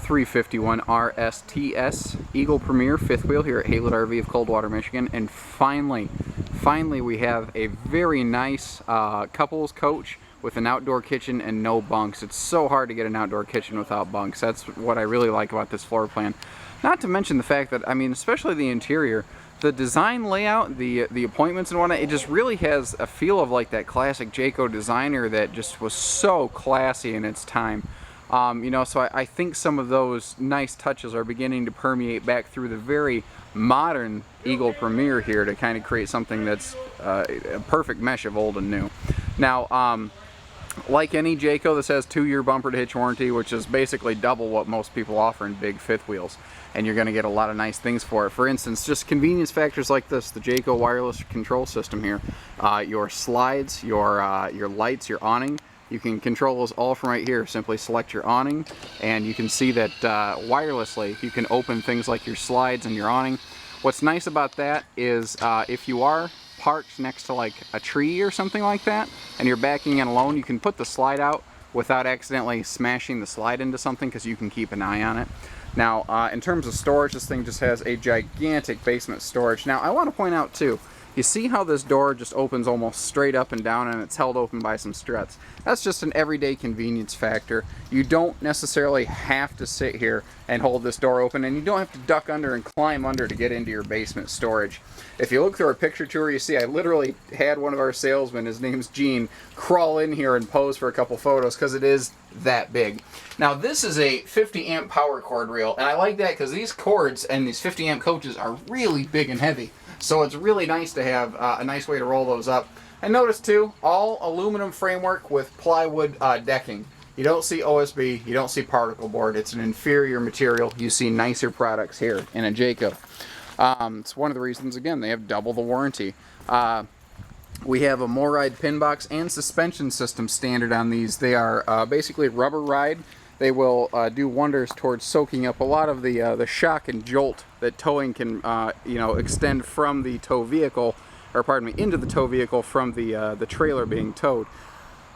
351 RSTS Eagle Premier fifth wheel here at Haylett RV of Coldwater, Michigan. And finally we have a very nice couples coach with an outdoor kitchen and no bunks. It's so hard to get an outdoor kitchen without bunks. That's what I really like about this floor plan. Not to mention the fact that, I mean, especially the interior, the design layout, the appointments and whatnot, it just really has a feel of like that classic Jayco designer that just was so classy in its time. You know, so I think some of those nice touches are beginning to permeate back through the very modern Eagle Premier here to kind of create something that's a perfect mesh of old and new. Now, like any Jayco, this has 2-year bumper to hitch warranty, which is basically double what most people offer in big fifth wheels. And you're going to get a lot of nice things for it. For instance, just convenience factors like this, the Jayco wireless control system here, your slides, your lights, your awning, you can control those all from right here. Simply select your awning, and you can see that wirelessly you can open things like your slides and your awning. What's nice about that is if you are parked next to like a tree or something like that, and you're backing in alone, you can put the slide out without accidentally smashing the slide into something, because you can keep an eye on it. Now, in terms of storage, this thing just has a gigantic basement storage. Now, I want to point out too, you see how this door just opens almost straight up and down, and it's held open by some struts. That's just an everyday convenience factor. You don't necessarily have to sit here and hold this door open, and you don't have to duck under and climb under to get into your basement storage. If you look through our picture tour, you see I literally had one of our salesmen, his name's Gene, crawl in here and pose for a couple photos because it is that big. Now, this is a 50 amp power cord reel, and I like that because these cords and these 50 amp coaches are really big and heavy. So it's really nice to have a nice way to roll those up. And notice too, all aluminum framework with plywood decking. You don't see OSB, you don't see particle board. It's an inferior material. You see nicer products here in a Jayco. It's one of the reasons, again, they have double the warranty. We have a MORryde pin box and suspension system standard on these. They are basically rubber ride. They will do wonders towards soaking up a lot of the shock and jolt that towing can, you know, extend from the tow vehicle, or pardon me, into the tow vehicle from the trailer being towed.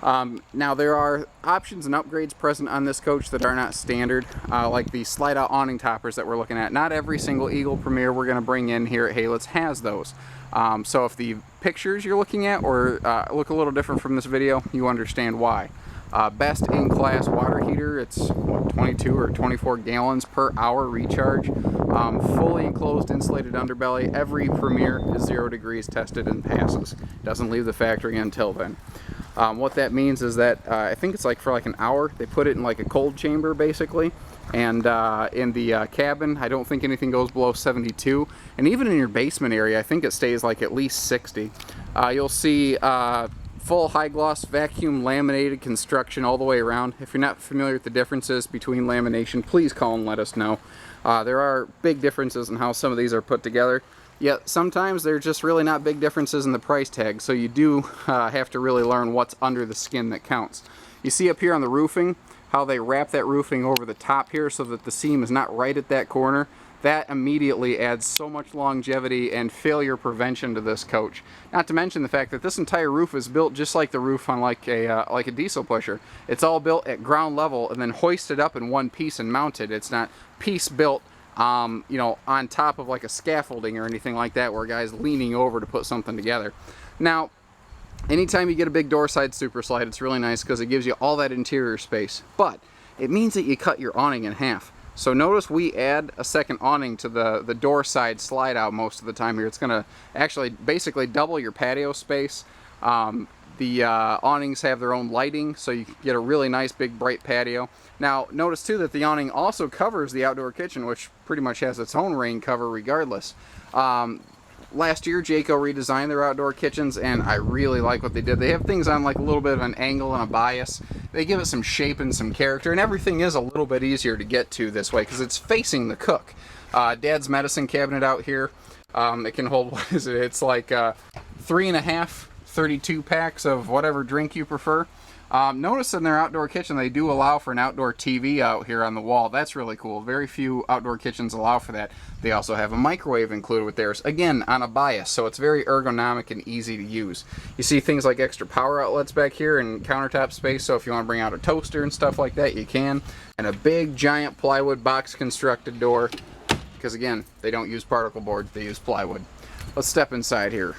Now, there are options and upgrades present on this coach that are not standard, like the slide-out awning toppers that we're looking at. Not every single Eagle Premier we're going to bring in here at Haylett's has those. So if the pictures you're looking at or look a little different from this video, you understand why. Best in class water heater, it's what, 22 or 24 gallons per hour recharge. Fully enclosed insulated underbelly. Every Premier is 0 degrees tested and passes. Doesn't leave the factory until then. What that means is that I think it's like for like an hour they put it in like a cold chamber basically, and in the cabin I don't think anything goes below 72, and even in your basement area I think it stays like at least 60. You'll see full high gloss vacuum laminated construction all the way around. If you're not familiar with the differences between lamination, please call and let us know. There are big differences in how some of these are put together, yet sometimes they're just really not big differences in the price tag, so you do have to really learn what's under the skin that counts. You see up here on the roofing how they wrap that roofing over the top here so that the seam is not right at that corner. That immediately adds so much longevity and failure prevention to this coach. Not to mention the fact that this entire roof is built just like the roof on like a diesel pusher. It's all built at ground level and then hoisted up in one piece and mounted. It's not piece built, you know, on top of like a scaffolding or anything like that where a guy's leaning over to put something together. Now, anytime you get a big door side super slide, it's really nice because it gives you all that interior space, but it means that you cut your awning in half. So notice we add a second awning to the door side slide out most of the time here. It's going to actually basically double your patio space. The awnings have their own lighting, so you get a really nice big bright patio. Now notice too that the awning also covers the outdoor kitchen, which pretty much has its own rain cover regardless. Last year Jayco redesigned their outdoor kitchens, and I really like what they did. They have things on like a little bit of an angle and a bias. They give it some shape and some character, and everything is a little bit easier to get to this way because it's facing the cook. Dad's medicine cabinet out here, it can hold, what is it? It's like 3.5 32 packs of whatever drink you prefer. Notice in their outdoor kitchen they do allow for an outdoor TV out here on the wall. That's really cool. Very few outdoor kitchens allow for that. They also have a microwave included with theirs, again on a bias, so it's very ergonomic and easy to use. You see things like extra power outlets back here and countertop space, so if you want to bring out a toaster and stuff like that, you can. And a big giant plywood box constructed door, because again, they don't use particle board, they use plywood. Let's step inside here.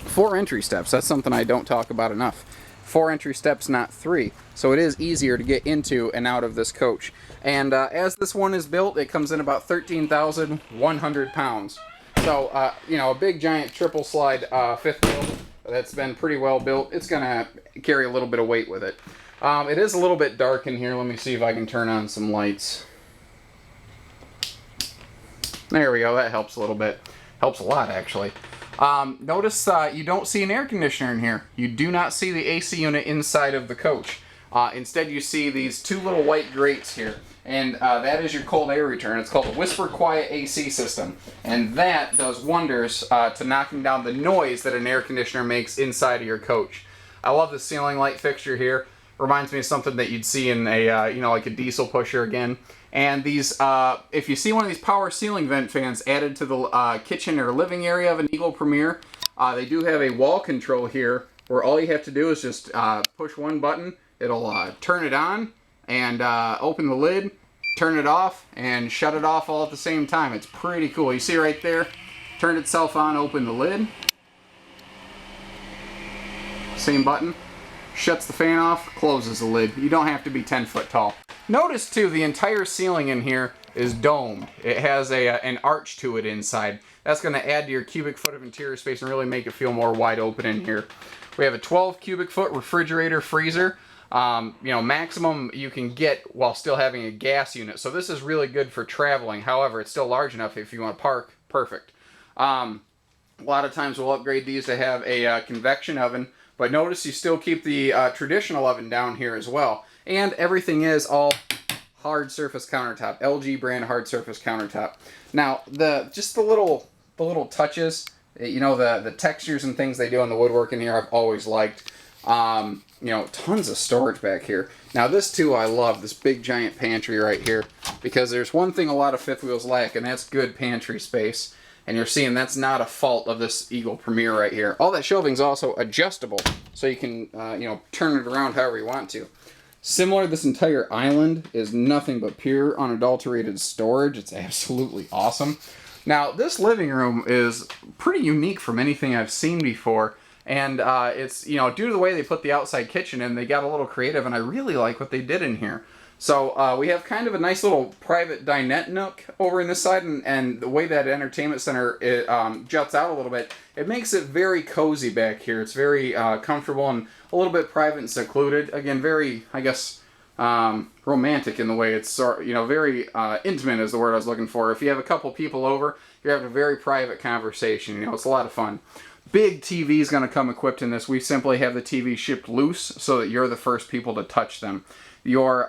4 entry steps. That's something I don't talk about enough. 4 entry steps, not 3. So it is easier to get into and out of this coach. And as this one is built, it comes in about 13,100 pounds. So, you know, a big giant triple slide fifth wheel that's been pretty well built. It's going to carry a little bit of weight with it. It is a little bit dark in here. Let me see if I can turn on some lights. There we go. That helps a little bit. Helps a lot, actually. Notice you don't see an air conditioner in here. You do not see the AC unit inside of the coach. Instead, you see these 2 little white grates here. And that is your cold air return. It's called a Whisper Quiet AC system. And that does wonders to knocking down the noise that an air conditioner makes inside of your coach. I love the ceiling light fixture here. Reminds me of something that you'd see in a, you know, like a diesel pusher again. And these, if you see one of these power ceiling vent fans added to the kitchen or living area of an Eagle Premier, they do have a wall control here where all you have to do is just push one button. It'll turn it on and open the lid, turn it off, and shut it off all at the same time. It's pretty cool. You see right there, turned itself on, open the lid. Same button. Shuts the fan off, closes the lid. You don't have to be 10 foot tall. Notice too, the entire ceiling in here is domed. It has an arch to it inside. That's going to add to your cubic foot of interior space and really make it feel more wide open in here. We have a 12 cubic foot refrigerator freezer. You know, maximum you can get while still having a gas unit. So this is really good for traveling. However, it's still large enough if you want to park. Perfect. A lot of times we'll upgrade these to have a convection oven. But notice you still keep the traditional oven down here as well. And everything is all hard surface countertop. LG brand hard surface countertop. Now, just the little touches, you know, the textures and things they do on the woodwork in here I've always liked. You know, tons of storage back here. Now this too I love, this big giant pantry right here. Because there's one thing a lot of fifth wheels lack, and that's good pantry space. And you're seeing that's not a fault of this Eagle Premier right here. All that shelving is also adjustable, so you can you know, turn it around however you want to. Similar, this entire island is nothing but pure unadulterated storage. It's absolutely awesome. Now, this living room is pretty unique from anything I've seen before. And it's, you know, due to the way they put the outside kitchen in, they got a little creative, and I really like what they did in here. So we have kind of a nice little private dinette nook over in this side, and the way that entertainment center juts out a little bit, it makes it very cozy back here. It's very comfortable and a little bit private and secluded. Again, very, I guess, romantic in the way it's, you know, very intimate is the word I was looking for. If you have a couple people over, you're having a very private conversation. You know, it's a lot of fun. Big TV is going to come equipped in this. We simply have the TV shipped loose so that you're the first people to touch them. Your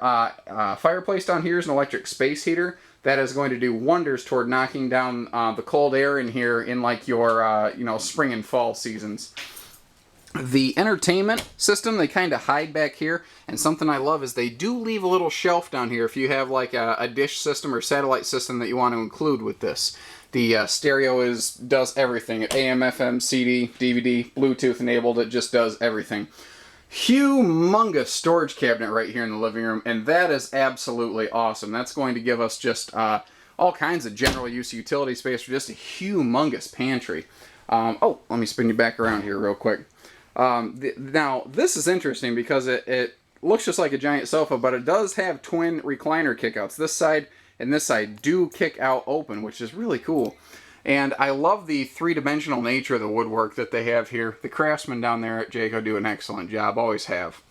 fireplace down here is an electric space heater. That is going to do wonders toward knocking down the cold air in here in like your you know, spring and fall seasons. The entertainment system, they kind of hide back here, and something I love is they do leave a little shelf down here if you have like a dish system or satellite system that you want to include with this. The stereo does everything. AM, FM, CD, DVD, Bluetooth enabled. It just does everything. Humongous storage cabinet right here in the living room, and that is absolutely awesome. That's going to give us just all kinds of general use utility space for just a humongous pantry. Oh, let me spin you back around here real quick. Now, this is interesting because it looks just like a giant sofa, but it does have twin recliner kickouts. This side and this side do kick out open, which is really cool. And I love the three-dimensional nature of the woodwork that they have here. The craftsmen down there at Jayco do an excellent job, always have.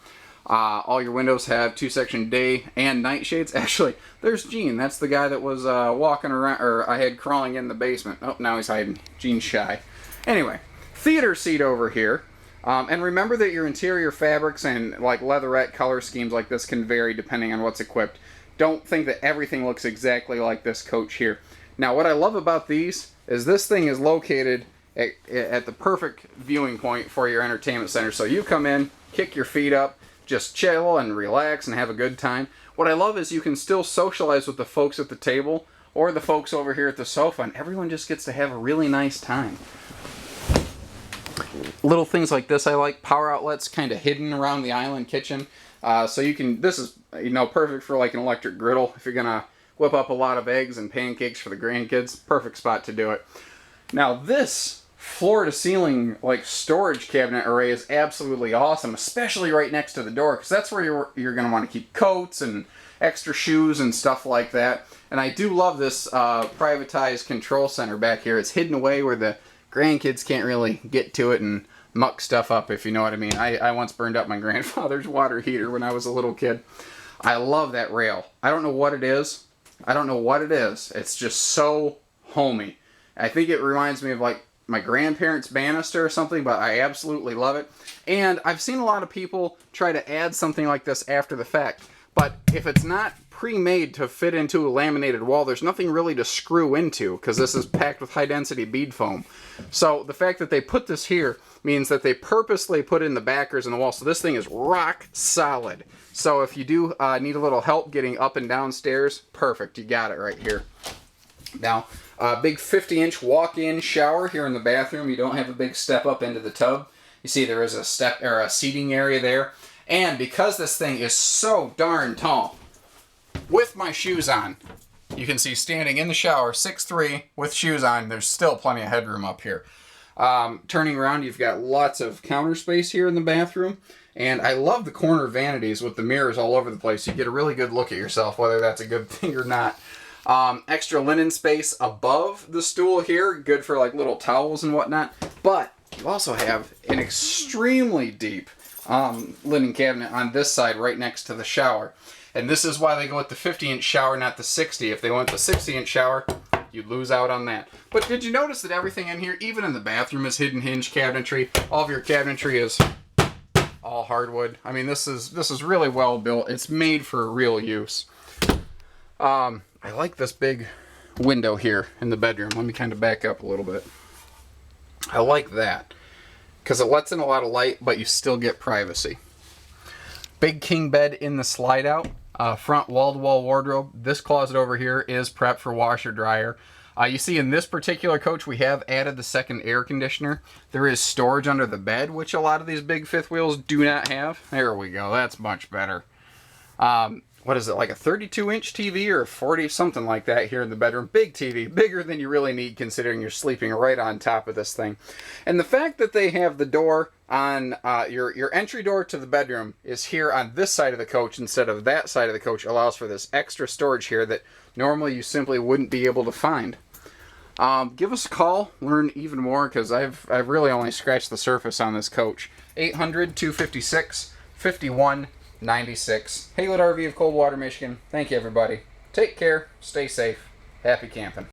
All your windows have two-section day and night shades. Actually, there's Gene. That's the guy that was walking around, or I had crawling in the basement. Oh, now he's hiding. Gene's shy. Anyway, theater seat over here. And remember that your interior fabrics and like leatherette color schemes like this can vary depending on what's equipped. Don't think that everything looks exactly like this coach here. Now, what I love about these is this thing is located at the perfect viewing point for your entertainment center. So you come in, kick your feet up, just chill and relax and have a good time. What I love is you can still socialize with the folks at the table or the folks over here at the sofa, and everyone just gets to have a really nice time. Little things like this I like. Power outlets kind of hidden around the island kitchen. So you can, this is, you know, perfect for like an electric griddle. If you're going to whip up a lot of eggs and pancakes for the grandkids, perfect spot to do it. Now this floor to ceiling like storage cabinet array is absolutely awesome, especially right next to the door, because that's where you're going to want to keep coats and extra shoes and stuff like that. And I do love this privatized control center back here. It's hidden away where the grandkids can't really get to it and muck stuff up, if you know what I mean. I once burned up my grandfather's water heater when I was a little kid. I love that rail. I don't know what it is. It's just so homey. I think it reminds me of like my grandparents' banister or something, but I absolutely love it. And I've seen a lot of people try to add something like this after the fact, but if it's not pre-made to fit into a laminated wall, there's nothing really to screw into, because this is packed with high-density bead foam. So the fact that they put this here means that they purposely put in the backers in the wall, so this thing is rock solid. So if you do need a little help getting up and down stairs, perfect, you got it right here. Now, big 50-inch walk-in shower here in the bathroom. You don't have a big step up into the tub. You see there is a step or a seating area there. And because this thing is so darn tall, with my shoes on, you can see standing in the shower, 6'3", with shoes on, there's still plenty of headroom up here. Turning around, you've got lots of counter space here in the bathroom. And I love the corner vanities with the mirrors all over the place. You get a really good look at yourself, whether that's a good thing or not. Extra linen space above the stool here, good for like little towels and whatnot. But you also have an extremely deep linen cabinet on this side right next to the shower. And this is why they go with the 50-inch shower, not the 60. If they went the 60-inch shower, you'd lose out on that. But did you notice that everything in here, even in the bathroom, is hidden hinge cabinetry? All of your cabinetry is all hardwood. I mean, this is really well built. It's made for real use. I like this big window here in the bedroom. Let me kind of back up a little bit. I like that because it lets in a lot of light, but you still get privacy. Big king bed in the slide out. Front wall-to-wall wardrobe. This closet over here is prepped for washer dryer. You see in this particular coach we have added the second air conditioner. There is storage under the bed, which a lot of these big fifth wheels do not have. There we go. That's much better. What is it, like a 32-inch TV or a 40, something like that here in the bedroom. Big TV, bigger than you really need considering you're sleeping right on top of this thing. And the fact that they have the door on, your entry door to the bedroom is here on this side of the coach instead of that side of the coach allows for this extra storage here that normally you simply wouldn't be able to find. Give us a call, learn even more, because I've really only scratched the surface on this coach. 800-256-5196. Haylett RV of Coldwater, Michigan. Thank you, everybody. Take care. Stay safe. Happy camping.